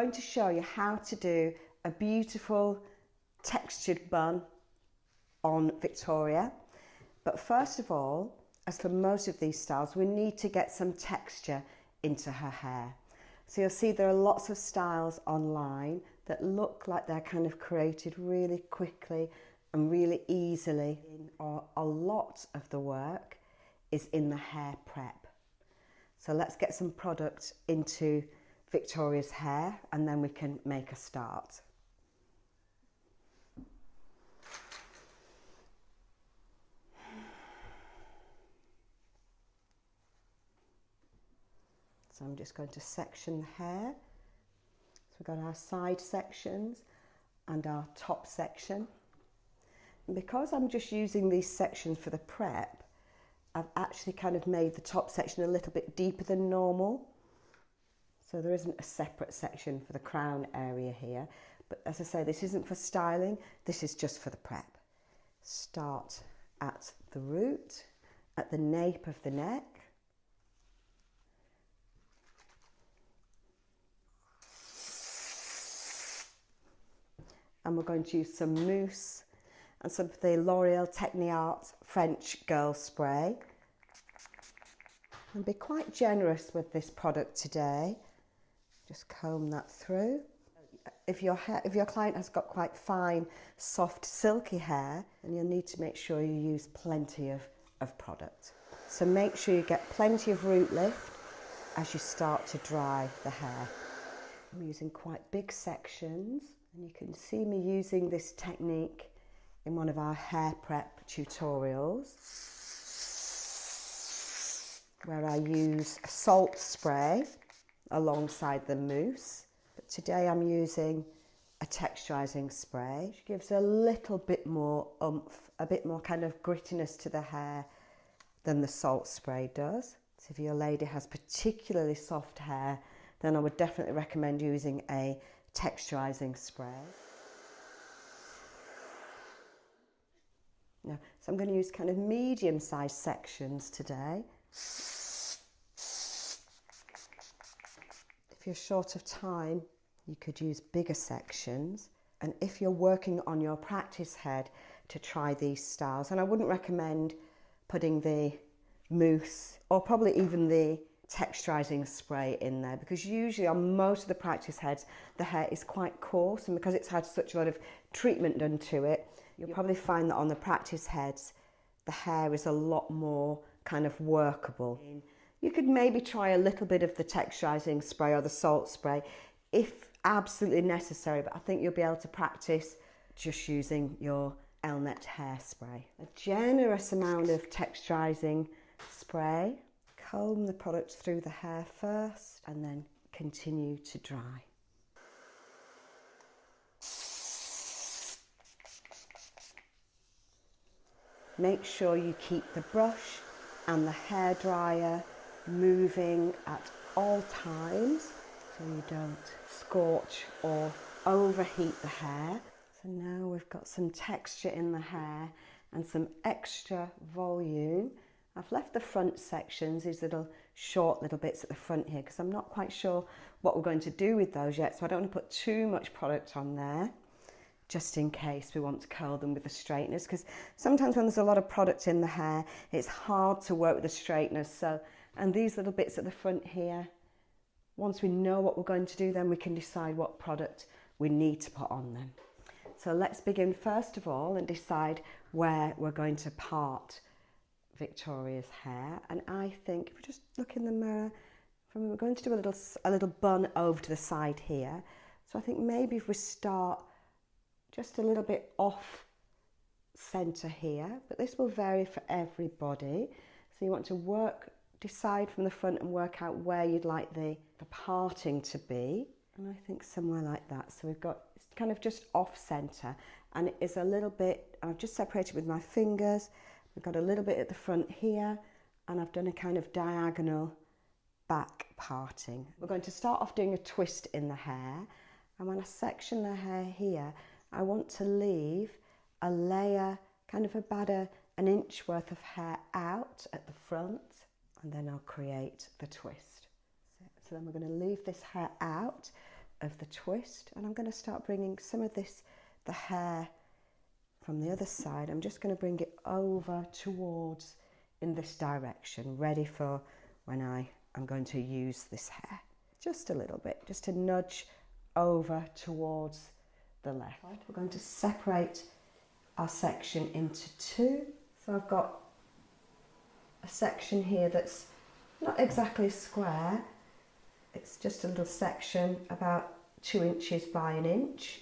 going to show you how to do a beautiful textured bun on Victoria. But first of all, as for most of these styles, we need to get some texture into her hair. So you'll see there are lots of styles online that look like they're kind of created really quickly and really easily. Or a lot of the work is in the hair prep. So let's get some product into Victoria's hair and then we can make a start. So I'm just going to section the hair. So we've got our side sections and our top section. And because I'm just using these sections for the prep, I've actually kind of made the top section a little bit deeper than normal. So there isn't a separate section for the crown area here. But as I say, this isn't for styling, this is just for the prep. Start at the root, at the nape of the neck. And we're going to use some mousse and some of the L'Oreal Techniart French Girl Spray. And be quite generous with this product today. Just comb that through. If your client has got quite fine, soft, silky hair, then you'll need to make sure you use plenty of product. So make sure you get plenty of root lift as you start to dry the hair. I'm using quite big sections. And you can see me using this technique in one of our hair prep tutorials where I use a salt spray alongside the mousse. But today I'm using a texturizing spray, which gives a little bit more oomph, a bit more kind of grittiness to the hair than the salt spray does. So if your lady has particularly soft hair, then I would definitely recommend using a texturizing spray. Now, so I'm going to use kind of medium-sized sections today. If you're short of time, you could use bigger sections. And if you're working on your practice head to try these styles, and I wouldn't recommend putting the mousse or probably even the texturizing spray in there, because usually on most of the practice heads the hair is quite coarse, and because it's had such a lot of treatment done to it, you'll probably find that on the practice heads the hair is a lot more kind of workable. You could maybe try a little bit of the texturizing spray or the salt spray if absolutely necessary, but I think you'll be able to practice just using your Elnet hairspray. A generous amount of texturizing spray. Comb the product through the hair first and then continue to dry. Make sure you keep the brush and the hairdryer moving at all times so you don't scorch or overheat the hair. So now we've got some texture in the hair and some extra volume. I've left the front sections, these little short little bits at the front here, because I'm not quite sure what we're going to do with those yet, so I don't want to put too much product on there, just in case we want to curl them with the straighteners, because sometimes when there's a lot of product in the hair, it's hard to work with the straighteners. So, and these little bits at the front here, once we know what we're going to do, then we can decide what product we need to put on them. So let's begin first of all and decide where we're going to part Victoria's hair. And I think if we just look in the mirror, we're going to do a little bun over to the side here. So I think maybe if we start just a little bit off center here, but this will vary for everybody. So you want to decide from the front and work out where you'd like the parting to be. And I think somewhere like that. So we've got it's kind of just off center, and it is a little bit, I've just separated with my fingers. We've got a little bit at the front here, and I've done a kind of diagonal back parting. We're going to start off doing a twist in the hair, and when I section the hair here, I want to leave a layer, kind of about an inch worth of hair out at the front, and then I'll create the twist. So then we're going to leave this hair out, of the twist, and I'm going to start bringing some of this, the hair from the other side, I'm just going to bring it over towards in this direction, ready for when I'm going to use this hair. Just a little bit, just to nudge over towards the left. We're going to separate our section into two. So I've got a section here that's not exactly square. It's just a little section about 2 inches by 1 inch.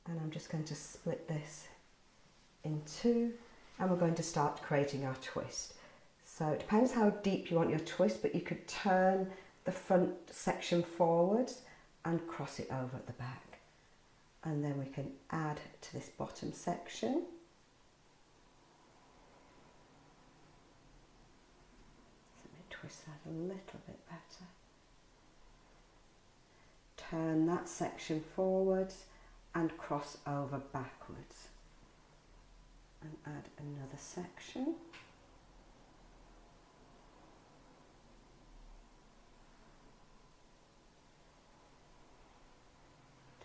And I'm just going to split this in two, and we're going to start creating our twist. So it depends how deep you want your twist, but you could turn the front section forwards and cross it over at the back. And then we can add to this bottom section. Let me twist that a little bit better. Turn that section forwards and cross over backwards. And add another section.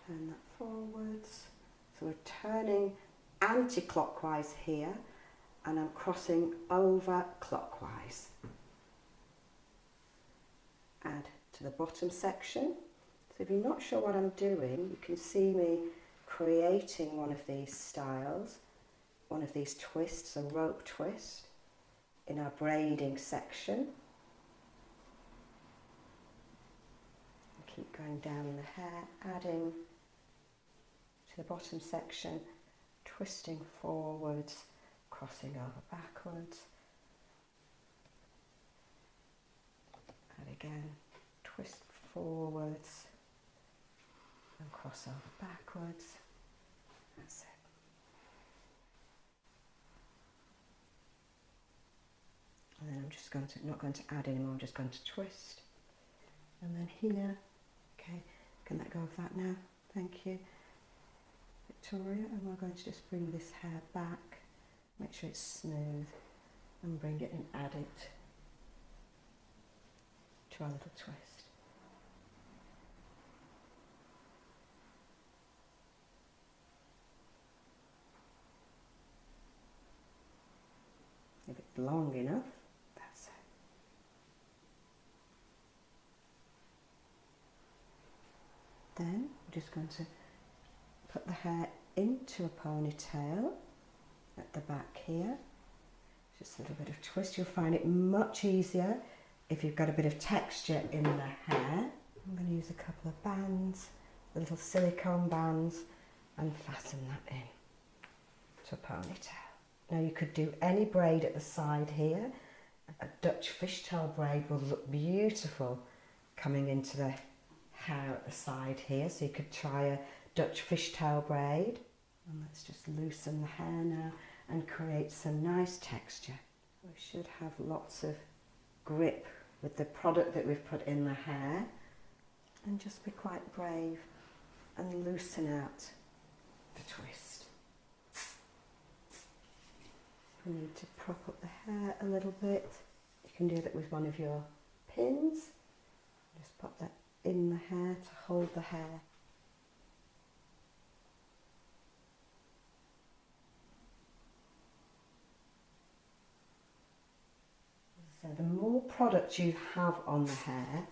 Turn that forwards. So we're turning anti-clockwise here, and I'm crossing over clockwise. Add to the bottom section. So if you're not sure what I'm doing, you can see me creating one of these styles, one of these twists, a rope twist, in our braiding section. Keep going down the hair, adding to the bottom section, twisting forwards, crossing over backwards. And again, twist forwards and cross over backwards. That's it. And then I'm just going to, not going to add anymore, I'm just going to twist. And then here, okay, can let go of that now, thank you, Victoria. And we're going to just bring this hair back, make sure it's smooth, and bring it and add it to our little twist. If it's long enough, that's it. Then we're just going to put the hair into a ponytail at the back here. Just a little bit of twist. You'll find it much easier if you've got a bit of texture in the hair. I'm going to use a couple of bands, the little silicone bands, and fasten that in to a ponytail. Now you could do any braid at the side here. A Dutch fishtail braid will look beautiful coming into the hair at the side here. So you could try a Dutch fishtail braid. And let's just loosen the hair now and create some nice texture. We should have lots of grip with the product that we've put in the hair. And just be quite brave and loosen out the twist. You need to prop up the hair a little bit. You can do that with one of your pins. Just pop that in the hair to hold the hair. So the more product you have on the hair,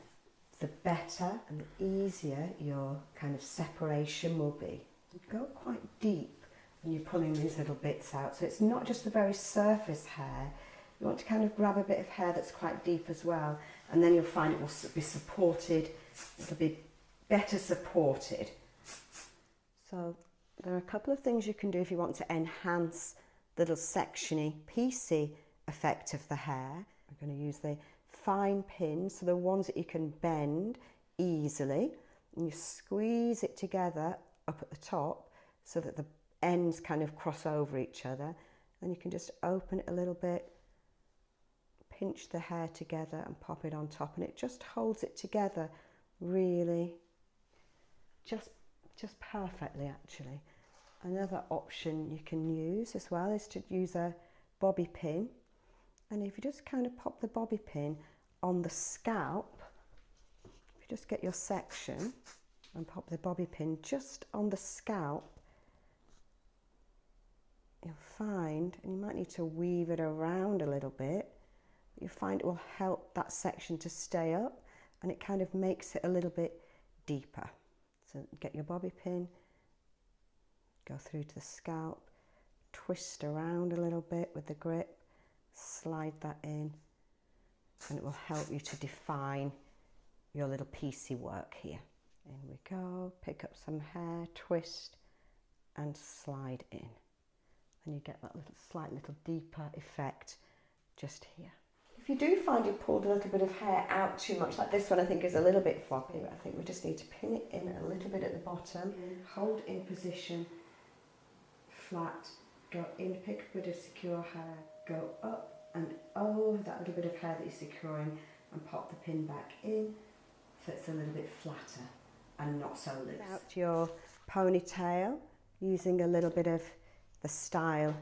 the better and the easier your kind of separation will be. You go quite deep when you're pulling these little bits out. So it's not just the very surface hair. You want to kind of grab a bit of hair that's quite deep as well, and then you'll find it will be supported, it'll be better supported. So there are a couple of things you can do if you want to enhance the little sectiony, piecey effect of the hair. I'm going to use the fine pins, so the ones that you can bend easily, and you squeeze it together up at the top so that the ends kind of cross over each other. Then you can just open it a little bit, pinch the hair together and pop it on top, and it just holds it together really just perfectly actually. Another option you can use as well is to use a bobby pin, and if you just kind of pop the bobby pin on the scalp, if you just get your section and pop the bobby pin just on the scalp, you'll find, and you might need to weave it around a little bit, you'll find it will help that section to stay up, and it kind of makes it a little bit deeper. So get your bobby pin, go through to the scalp, twist around a little bit with the grip, slide that in, and it will help you to define your little piecey work here. In we go, pick up some hair, twist and slide in. And you get that little slight little deeper effect just here. If you do find you've pulled a little bit of hair out too much, like this one I think is a little bit floppy, but I think we just need to pin it in a little bit at the bottom, hold in position, flat, go in, pick a bit of secure hair, go up and over that little bit of hair that you're securing and pop the pin back in so it's a little bit flatter and not so loose. Out your ponytail using a little bit of the Style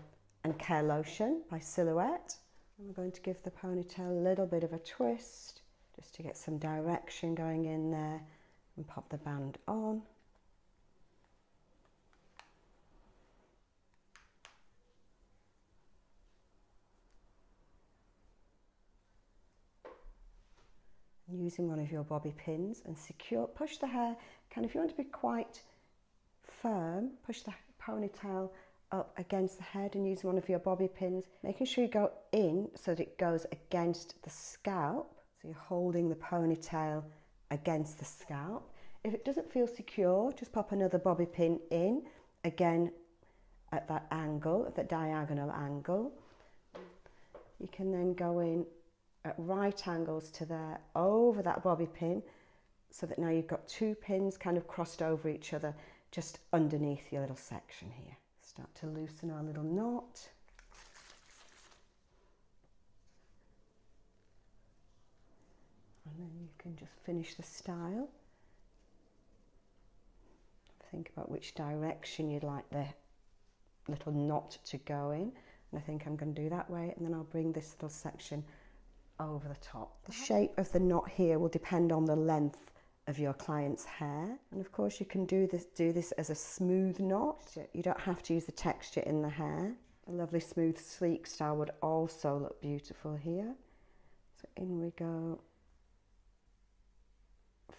and Care Lotion by Silhouette. And we're going to give the ponytail a little bit of a twist just to get some direction going in there and pop the band on. Using one of your bobby pins and secure, push the hair, kind of, if you want to be quite firm, push the ponytail up against the head and using one of your bobby pins, making sure you go in so that it goes against the scalp. So you're holding the ponytail against the scalp. If it doesn't feel secure, just pop another bobby pin in, again at that angle, at that diagonal angle. You can then go in at right angles to there, over that bobby pin, so that now you've got two pins kind of crossed over each other, just underneath your little section here. Start to loosen our little knot. And then you can just finish the style. Think about which direction you'd like the little knot to go in. And I think I'm going to do that way, and then I'll bring this little section over the top. The shape of the knot here will depend on the length of your client's hair, and of course you can do this as a smooth knot. You don't have to use the texture in the hair. A lovely smooth sleek style would also look beautiful here. So in we go,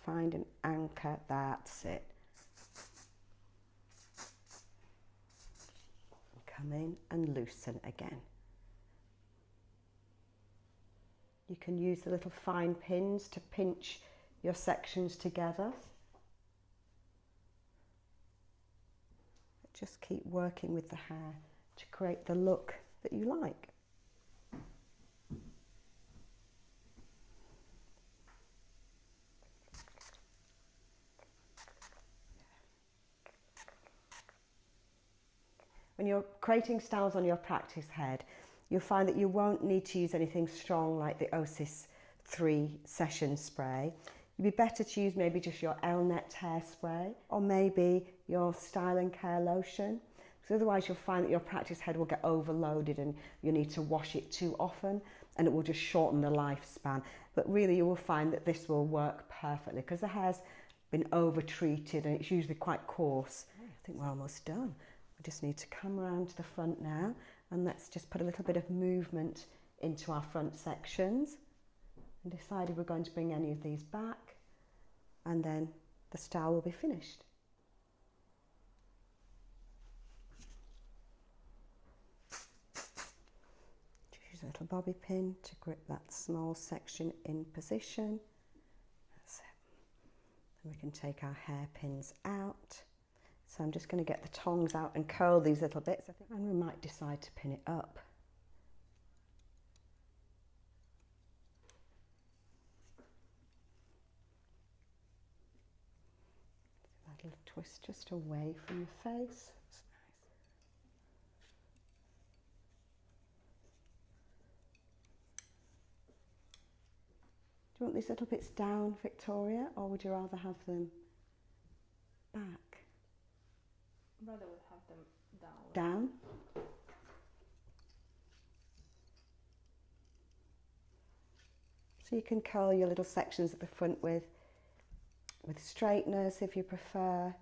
find an anchor, that's it. Come in and loosen again. You can use the little fine pins to pinch your sections together. Just keep working with the hair to create the look that you like. When you're creating styles on your practice head, you'll find that you won't need to use anything strong like the Osis 3 Session Spray. You'd be better to use maybe just your Elnet hairspray, or maybe your Style and Care Lotion, because otherwise you'll find that your practice head will get overloaded and you'll need to wash it too often and it will just shorten the lifespan. But really you will find that this will work perfectly because the hair's been over-treated and it's usually quite coarse. I think we're almost done. We just need to come around to the front now, and let's just put a little bit of movement into our front sections. And decided we're going to bring any of these back, and then the style will be finished. Use a little bobby pin to grip that small section in position. That's it. And we can take our hairpins out. So I'm just going to get the tongs out and curl these little bits, and we might decide to pin it up. That little twist just away from your face. That's nice. Do you want these little bits down, Victoria, or would you rather have them back? I'd rather would have them down. Down? So you can curl your little sections at the front with with straighteners if you prefer,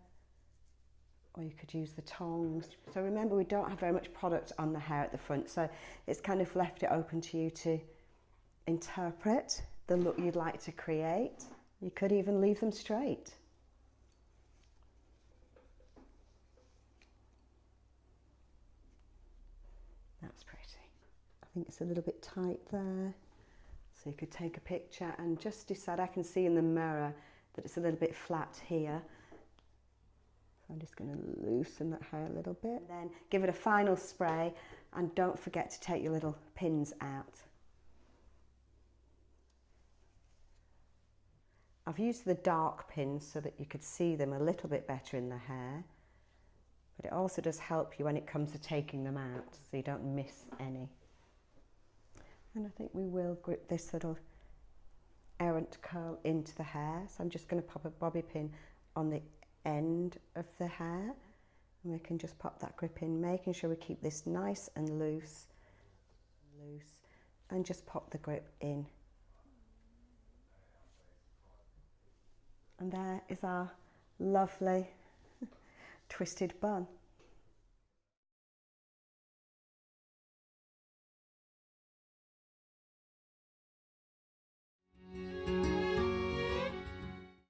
or you could use the tongs. So remember, we don't have very much product on the hair at the front, so it's kind of left it open to you to interpret the look you'd like to create. You could even leave them straight. That's pretty. I think it's a little bit tight there. So you could take a picture and just decide. I can see in the mirror that it's a little bit flat here. So I'm just going to loosen that hair a little bit. And then give it a final spray, and don't forget to take your little pins out. I've used the dark pins so that you could see them a little bit better in the hair. But it also does help you when it comes to taking them out, so you don't miss any. And I think we will grip this little errant curl into the hair. So I'm just going to pop a bobby pin on the end of the hair. And we can just pop that grip in, making sure we keep this nice and loose. And just pop the grip in. And there is our lovely twisted bun.